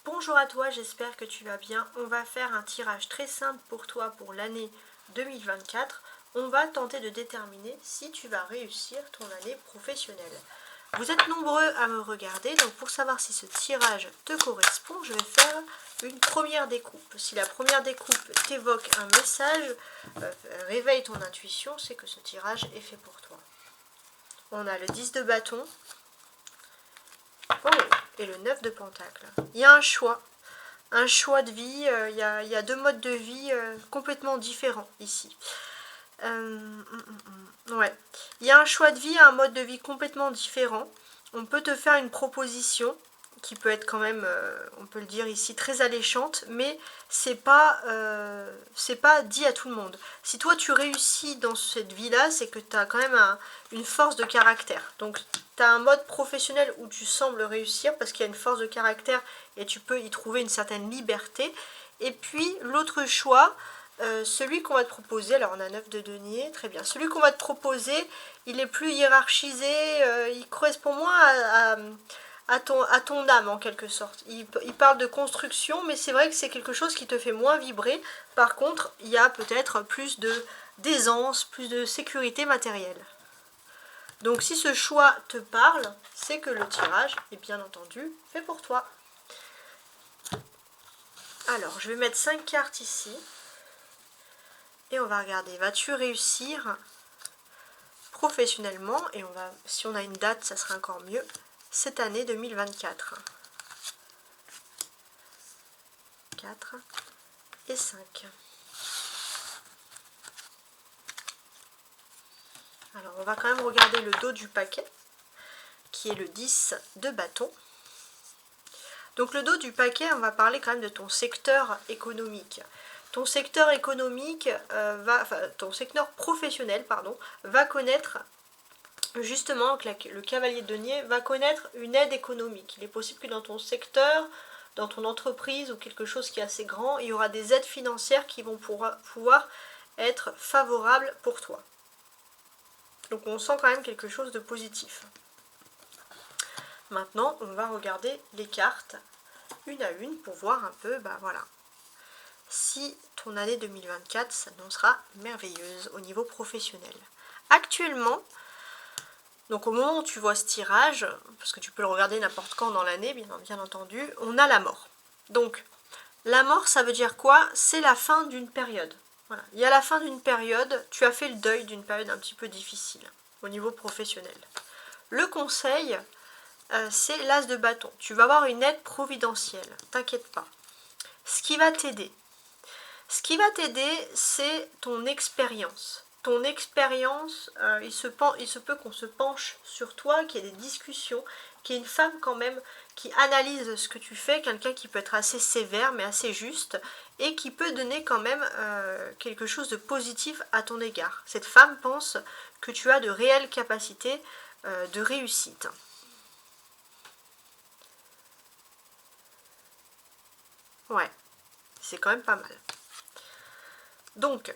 Bonjour à toi, j'espère que tu vas bien. On va faire un tirage très simple pour toi pour l'année 2024. On va tenter de déterminer si tu vas réussir ton année professionnelle. Vous êtes nombreux à me regarder, donc pour savoir si ce tirage te correspond, je vais faire une première découpe. Si la première découpe t'évoque un message, réveille ton intuition, c'est que ce tirage est fait pour toi. On a le 10 de bâton. Oh, et le 9 de pentacle. Il y a un choix de vie, il y a deux modes de vie complètement différents ici. Ouais. Il y a un choix de vie, un mode de vie complètement différent. On peut te faire une proposition qui peut être quand même, on peut le dire ici, très alléchante, mais c'est pas dit à tout le monde. Si toi tu réussis dans cette vie-là, c'est que tu as quand même une force de caractère. Donc tu as un mode professionnel où tu sembles réussir parce qu'il y a une force de caractère et tu peux y trouver une certaine liberté. Et puis l'autre choix, celui qu'on va te proposer, alors on a 9 de denier, très bien. Celui qu'on va te proposer, il est plus hiérarchisé, il correspond moins à ton âme en quelque sorte. Il parle de construction, mais c'est vrai que c'est quelque chose qui te fait moins vibrer. Par contre, il y a peut-être plus d'aisance, plus de sécurité matérielle. Donc si ce choix te parle, c'est que le tirage est bien entendu fait pour toi. Alors, je vais mettre 5 cartes ici. Et on va regarder, vas-tu réussir professionnellement? Et si on a une date, ça sera encore mieux, cette année 2024. 4 et 5. Alors, on va quand même regarder le dos du paquet, qui est le 10 de bâton. Donc, le dos du paquet, on va parler quand même de ton secteur économique. Ton secteur économique, ton secteur professionnel, pardon, va connaître, justement, le cavalier de denier va connaître une aide économique. Il est possible que dans ton secteur, dans ton entreprise ou quelque chose qui est assez grand, il y aura des aides financières qui vont pouvoir être favorables pour toi. Donc on sent quand même quelque chose de positif. Maintenant, on va regarder les cartes une à une pour voir un peu, voilà, si ton année 2024 s'annoncera merveilleuse au niveau professionnel. Actuellement, donc au moment où tu vois ce tirage, parce que tu peux le regarder n'importe quand dans l'année, bien entendu, on a la mort. Donc, la mort, ça veut dire quoi? C'est la fin d'une période. Voilà. Il y a la fin d'une période, tu as fait le deuil d'une période un petit peu difficile au niveau professionnel. Le conseil, c'est l'as de bâton. Tu vas avoir une aide providentielle, t'inquiète pas. Ce qui va t'aider, c'est ton expérience. Ton expérience, il se peut qu'on se penche sur toi, qu'il y ait des discussions, qu'il y ait une femme quand même qui analyse ce que tu fais, quelqu'un qui peut être assez sévère mais assez juste et qui peut donner quand même quelque chose de positif à ton égard. Cette femme pense que tu as de réelles capacités de réussite. Ouais, c'est quand même pas mal. Donc,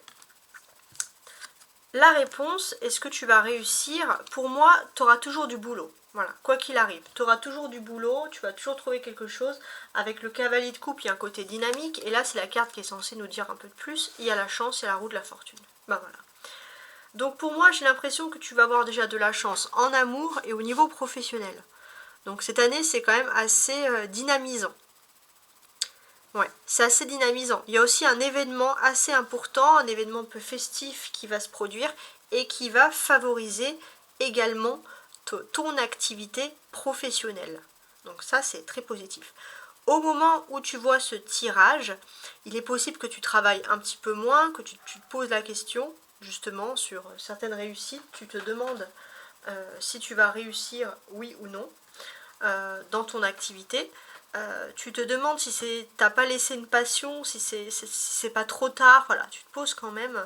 la réponse, est-ce que tu vas réussir? Pour moi, tu auras toujours du boulot. Voilà, quoi qu'il arrive, tu auras toujours du boulot, tu vas toujours trouver quelque chose. Avec le cavalier de coupe, il y a un côté dynamique, et là, c'est la carte qui est censée nous dire un peu de plus. Il y a la chance et la roue de la fortune. Voilà. Donc pour moi, j'ai l'impression que tu vas avoir déjà de la chance en amour et au niveau professionnel. Donc cette année, c'est quand même assez dynamisant. Ouais, c'est assez dynamisant. Il y a aussi un événement assez important, un événement un peu festif qui va se produire et qui va favoriser également ton activité professionnelle. Donc ça, c'est très positif. Au moment où tu vois ce tirage, il est possible que tu travailles un petit peu moins, que tu te poses la question, justement, sur certaines réussites. Tu te demandes si tu vas réussir, oui ou non, dans ton activité. Tu te demandes si t'as pas laissé une passion, si c'est pas trop tard, voilà, tu te poses quand même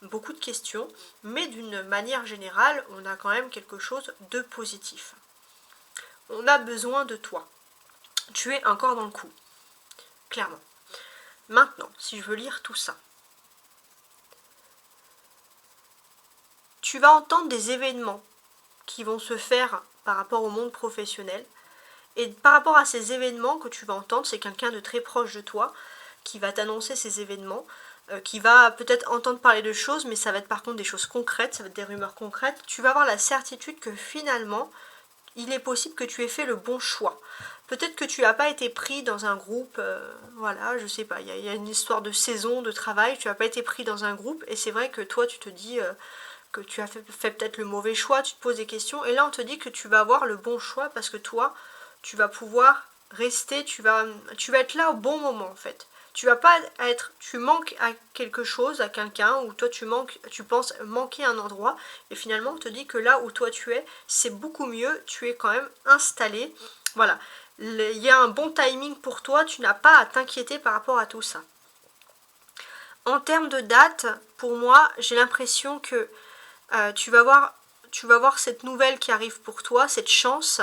beaucoup de questions, mais d'une manière générale, on a quand même quelque chose de positif. On a besoin de toi. Tu es encore dans le coup, clairement. Maintenant, si je veux lire tout ça, tu vas entendre des événements qui vont se faire par rapport au monde professionnel, Et par rapport à ces événements que tu vas entendre, c'est quelqu'un de très proche de toi qui va t'annoncer ces événements, qui va peut-être entendre parler de choses, mais ça va être par contre des choses concrètes, ça va être des rumeurs concrètes. Tu vas avoir la certitude que finalement, il est possible que tu aies fait le bon choix. Peut-être que tu n'as pas été pris dans un groupe, voilà, je sais pas, il y a une histoire de saison, de travail, tu n'as pas été pris dans un groupe, et c'est vrai que toi tu te dis que tu as fait peut-être le mauvais choix, tu te poses des questions, et là on te dit que tu vas avoir le bon choix, parce que toi, tu vas pouvoir rester, tu vas être là au bon moment en fait. Tu vas pas être, tu manques à quelque chose, à quelqu'un, ou toi tu penses manquer un endroit, et finalement on te dit que là où toi tu es, c'est beaucoup mieux, tu es quand même installé. Voilà, il y a un bon timing pour toi, tu n'as pas à t'inquiéter par rapport à tout ça. En termes de date, pour moi, j'ai l'impression que tu vas voir cette nouvelle qui arrive pour toi, cette chance,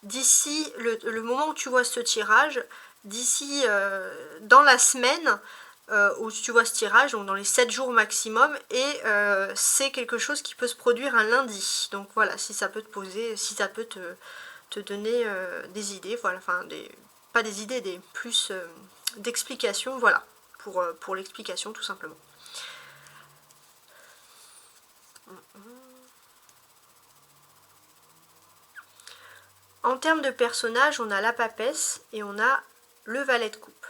d'ici le moment où tu vois ce tirage, d'ici dans la semaine où tu vois ce tirage, donc dans les 7 jours maximum, et c'est quelque chose qui peut se produire un lundi. Donc voilà, si ça peut te poser, si ça peut te donner des idées, voilà, enfin pas des idées, des plus d'explications, voilà, pour l'explication tout simplement. En termes de personnages, on a la papesse et on a le valet de coupe.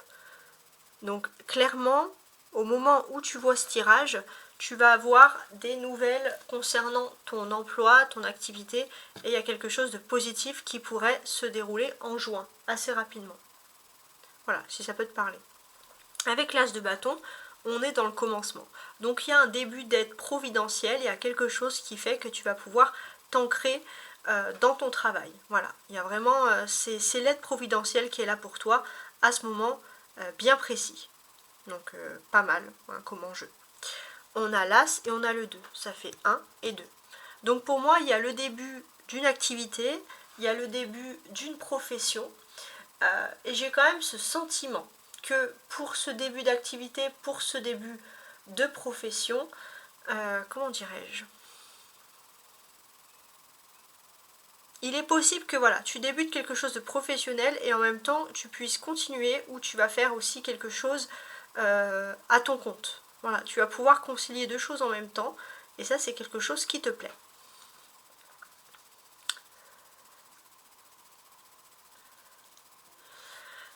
Donc clairement, au moment où tu vois ce tirage, tu vas avoir des nouvelles concernant ton emploi, ton activité, et il y a quelque chose de positif qui pourrait se dérouler en juin, assez rapidement. Voilà, si ça peut te parler. Avec l'as de bâton, on est dans le commencement. Donc il y a un début d'aide providentielle, il y a quelque chose qui fait que tu vas pouvoir t'ancrer dans ton travail. Voilà, il y a vraiment, c'est l'aide providentielle qui est là pour toi à ce moment bien précis. Donc pas mal comme enjeu. On a l'as et on a le 2, ça fait 1 et 2. Donc pour moi, il y a le début d'une activité, il y a le début d'une profession, et j'ai quand même ce sentiment que pour ce début d'activité, pour ce début de profession, comment dirais-je, il est possible que voilà, tu débutes quelque chose de professionnel et en même temps tu puisses continuer, ou tu vas faire aussi quelque chose à ton compte. Voilà, tu vas pouvoir concilier deux choses en même temps, et ça c'est quelque chose qui te plaît.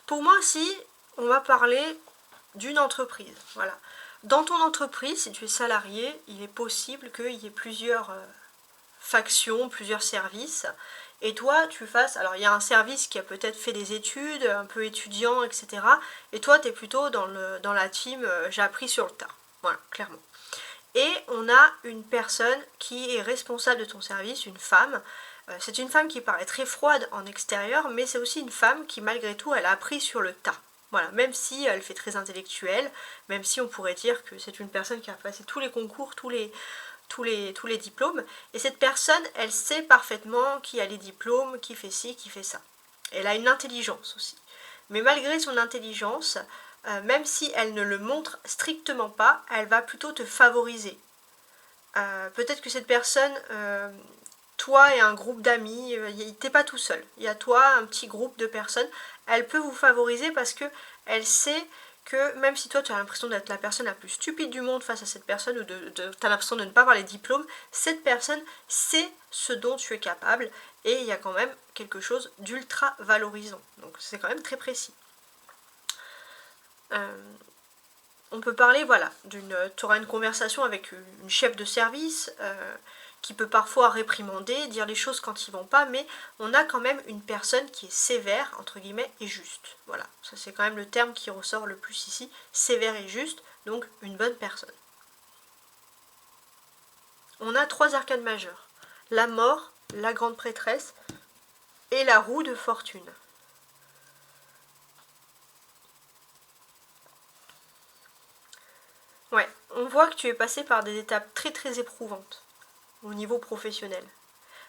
Pour moi aussi, on va parler d'une entreprise. Voilà. Dans ton entreprise, si tu es salarié, il est possible qu'il y ait plusieurs factions, plusieurs services, et toi tu fasses, alors il y a un service qui a peut-être fait des études, un peu étudiant, etc. Et toi tu es plutôt dans la team j'ai appris sur le tas. Voilà, clairement. Et on a une personne qui est responsable de ton service, une femme. C'est une femme qui paraît très froide en extérieur, mais c'est aussi une femme qui malgré tout elle a appris sur le tas. Voilà, même si elle fait très intellectuelle, même si on pourrait dire que c'est une personne qui a passé tous les concours, tous les diplômes, et cette personne, elle sait parfaitement qui a les diplômes, qui fait ci, qui fait ça. Elle a une intelligence aussi. Mais malgré son intelligence, même si elle ne le montre strictement pas, elle va plutôt te favoriser. Peut-être que cette personne, toi et un groupe d'amis, t'es pas tout seul. Il y a toi, un petit groupe de personnes, elle peut vous favoriser parce que elle sait que même si toi tu as l'impression d'être la personne la plus stupide du monde face à cette personne, ou tu as l'impression de ne pas avoir les diplômes, cette personne sait ce dont tu es capable, et il y a quand même quelque chose d'ultra valorisant. Donc c'est quand même très précis. On peut parler, voilà, tu auras une conversation avec une chef de service qui peut parfois réprimander, dire les choses quand ils vont pas, mais on a quand même une personne qui est sévère, entre guillemets, et juste. Voilà, ça c'est quand même le terme qui ressort le plus ici, sévère et juste, donc une bonne personne. On a 3 arcades majeures, la mort, la grande prêtresse et la roue de fortune. Ouais, on voit que tu es passé par des étapes très très éprouvantes au niveau professionnel.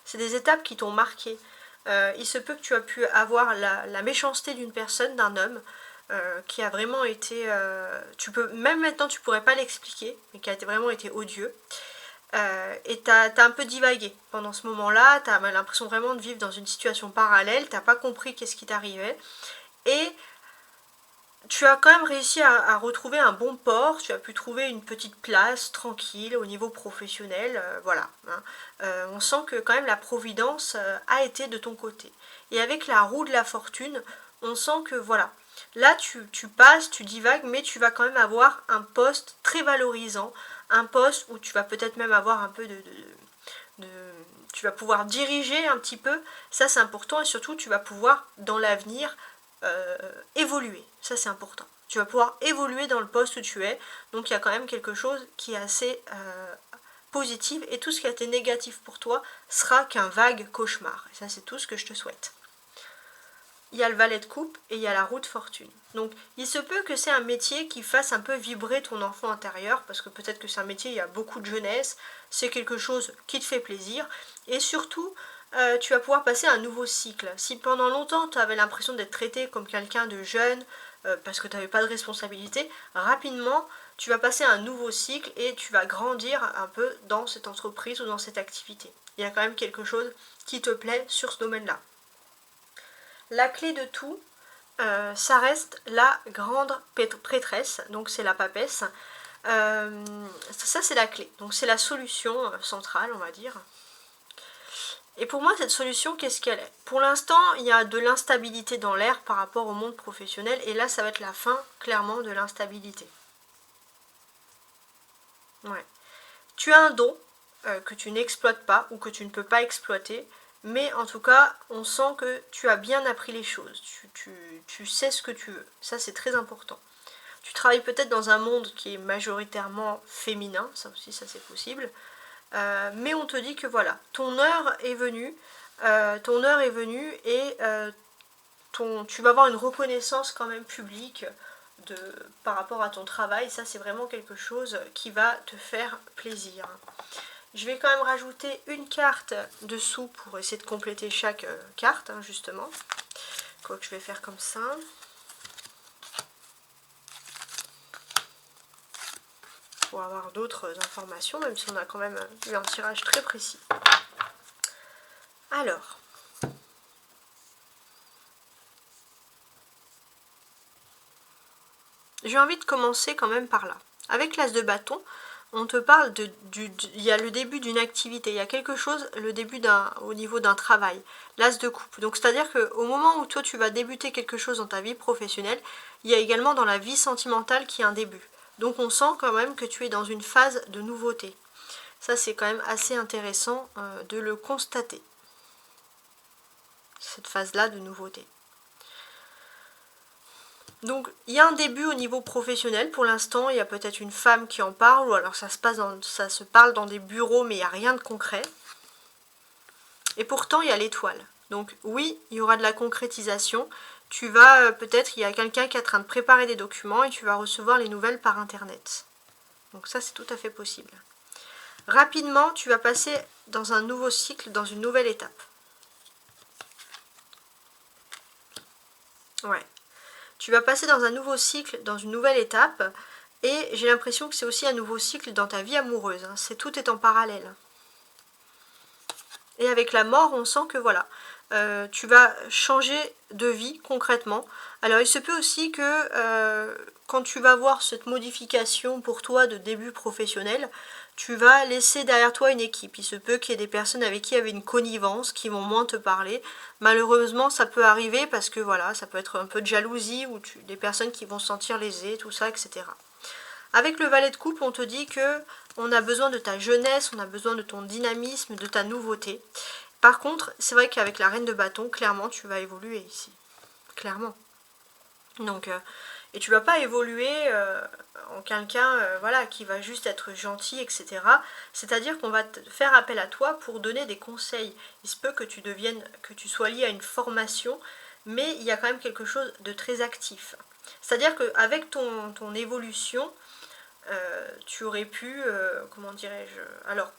C'est des étapes qui t'ont marqué. Il se peut que tu as pu avoir la méchanceté d'une personne, d'un homme, qui a vraiment été... même maintenant tu pourrais pas l'expliquer, mais qui a vraiment été odieux. et t'as un peu divagué pendant ce moment-là, t'as l'impression vraiment de vivre dans une situation parallèle, t'as pas compris qu'est-ce qui t'arrivait, et tu as quand même réussi à retrouver un bon port, tu as pu trouver une petite place tranquille au niveau professionnel, voilà. Hein. On sent que quand même la providence a été de ton côté. Et avec la roue de la fortune, on sent que voilà, là tu passes, tu divagues, mais tu vas quand même avoir un poste très valorisant, un poste où tu vas peut-être même avoir un peu tu vas pouvoir diriger un petit peu, ça c'est important, et surtout tu vas pouvoir dans l'avenir évoluer, ça c'est important. Tu vas pouvoir évoluer dans le poste où tu es, donc il y a quand même quelque chose qui est assez positif, et tout ce qui a été négatif pour toi sera qu'un vague cauchemar, et ça c'est tout ce que je te souhaite. Il y a le valet de coupe et il y a la roue de fortune. Donc il se peut que c'est un métier qui fasse un peu vibrer ton enfant intérieur, parce que peut-être que c'est un métier, il y a beaucoup de jeunesse, c'est quelque chose qui te fait plaisir, et surtout tu vas pouvoir passer un nouveau cycle. Si pendant longtemps tu avais l'impression d'être traité comme quelqu'un de jeune, parce que tu n'avais pas de responsabilité, rapidement tu vas passer un nouveau cycle et tu vas grandir un peu dans cette entreprise ou dans cette activité. Il y a quand même quelque chose qui te plaît sur ce domaine-là. La clé de tout, ça reste la grande prêtresse, donc c'est la papesse. Ça c'est la clé, donc c'est la solution centrale, on va dire. Et pour moi, cette solution, qu'est-ce qu'elle est? Pour l'instant, il y a de l'instabilité dans l'air par rapport au monde professionnel, et là, ça va être la fin, clairement, de l'instabilité. Ouais. Tu as un don que tu n'exploites pas, ou que tu ne peux pas exploiter, mais en tout cas, on sent que tu as bien appris les choses, tu sais ce que tu veux, ça c'est très important. Tu travailles peut-être dans un monde qui est majoritairement féminin, ça aussi, ça c'est possible, mais on te dit que voilà, ton heure est venue, et tu vas avoir une reconnaissance quand même publique par rapport à ton travail. Ça c'est vraiment quelque chose qui va te faire plaisir. Je vais quand même rajouter une carte dessous pour essayer de compléter chaque carte, hein, justement. Quoi que je vais faire comme ça. Pour avoir d'autres informations, même si on a quand même eu un tirage très précis. Alors. J'ai envie de commencer quand même par là. Avec l'as de bâton, on te parle il y a le début d'une activité, il y a quelque chose, le début au niveau d'un travail, l'as de coupe. Donc c'est-à-dire qu'au moment où toi tu vas débuter quelque chose dans ta vie professionnelle, il y a également dans la vie sentimentale qui est un début. Donc on sent quand même que tu es dans une phase de nouveauté. Ça c'est quand même assez intéressant de le constater. Cette phase-là de nouveauté. Donc il y a un début au niveau professionnel pour l'instant, il y a peut-être une femme qui en parle, ou alors ça se parle dans des bureaux, mais il n'y a rien de concret. Et pourtant il y a l'étoile. Donc oui, il y aura de la concrétisation. Tu vas peut-être, il y a quelqu'un qui est en train de préparer des documents et tu vas recevoir les nouvelles par internet. Donc ça c'est tout à fait possible. Rapidement, tu vas passer dans un nouveau cycle, dans une nouvelle étape. Ouais. Tu vas passer dans un nouveau cycle, dans une nouvelle étape, et j'ai l'impression que c'est aussi un nouveau cycle dans ta vie amoureuse. Hein. Tout est en parallèle. Et avec la mort, on sent que voilà, tu vas changer de vie concrètement. Alors il se peut aussi que quand tu vas voir cette modification pour toi de début professionnel, tu vas laisser derrière toi une équipe. Il se peut qu'il y ait des personnes avec qui il y avait une connivence, qui vont moins te parler. Malheureusement, ça peut arriver parce que voilà, ça peut être un peu de jalousie ou des personnes qui vont se sentir lésées, tout ça, etc. Avec le valet de coupe, on te dit que on a besoin de ta jeunesse, on a besoin de ton dynamisme, de ta nouveauté. Par contre, c'est vrai qu'avec la reine de bâton, clairement, tu vas évoluer ici. Clairement. Donc, et tu vas pas évoluer en quelqu'un voilà, qui va juste être gentil, etc. C'est-à-dire qu'on va te faire appel à toi pour donner des conseils. Il se peut que tu sois lié à une formation, mais il y a quand même quelque chose de très actif. C'est-à-dire qu'avec ton évolution, tu aurais pu, comment dirais-je, alors,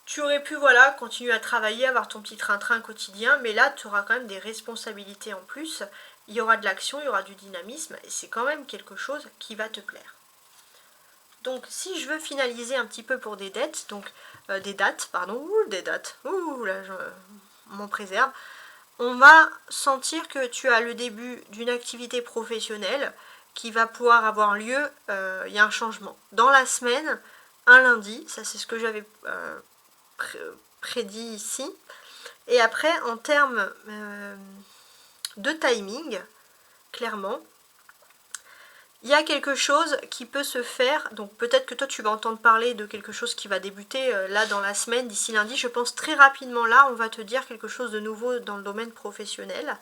tu aurais pu, voilà, continuer à travailler, avoir ton petit train-train quotidien, mais là, tu auras quand même des responsabilités en plus, il y aura de l'action, il y aura du dynamisme, et c'est quand même quelque chose qui va te plaire. Donc si je veux finaliser un petit peu pour des dates, des dates, là je m'en préserve, on va sentir que tu as le début d'une activité professionnelle qui va pouvoir avoir lieu, il y a un changement. Dans la semaine, un lundi, ça c'est ce que j'avais prédit ici. Et après, en termes de timing, clairement, il y a quelque chose qui peut se faire, donc peut-être que toi tu vas entendre parler de quelque chose qui va débuter là dans la semaine, d'ici lundi, je pense très rapidement là, on va te dire quelque chose de nouveau dans le domaine professionnel,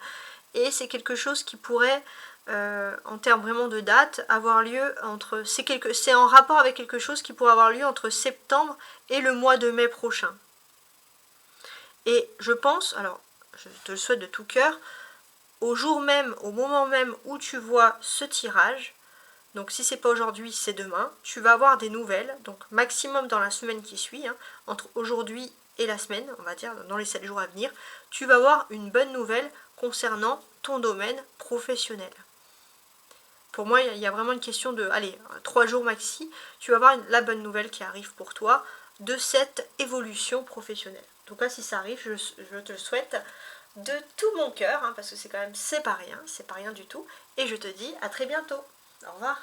et c'est quelque chose qui pourrait, en termes vraiment de date, avoir lieu entre, c'est en rapport avec quelque chose qui pourrait avoir lieu entre septembre et le mois de mai prochain. Et je pense, alors je te le souhaite de tout cœur, au jour même, au moment même où tu vois ce tirage, donc si c'est pas aujourd'hui, c'est demain, tu vas avoir des nouvelles, donc maximum dans la semaine qui suit, hein, entre aujourd'hui et la semaine, on va dire, dans les 7 jours à venir, tu vas avoir une bonne nouvelle concernant ton domaine professionnel. Pour moi, il y a vraiment une question de, allez, 3 jours maxi, tu vas avoir la bonne nouvelle qui arrive pour toi de cette évolution professionnelle. En tout cas, si ça arrive, je te le souhaite de tout mon cœur, hein, parce que c'est quand même, c'est pas rien du tout. Et je te dis à très bientôt. Au revoir.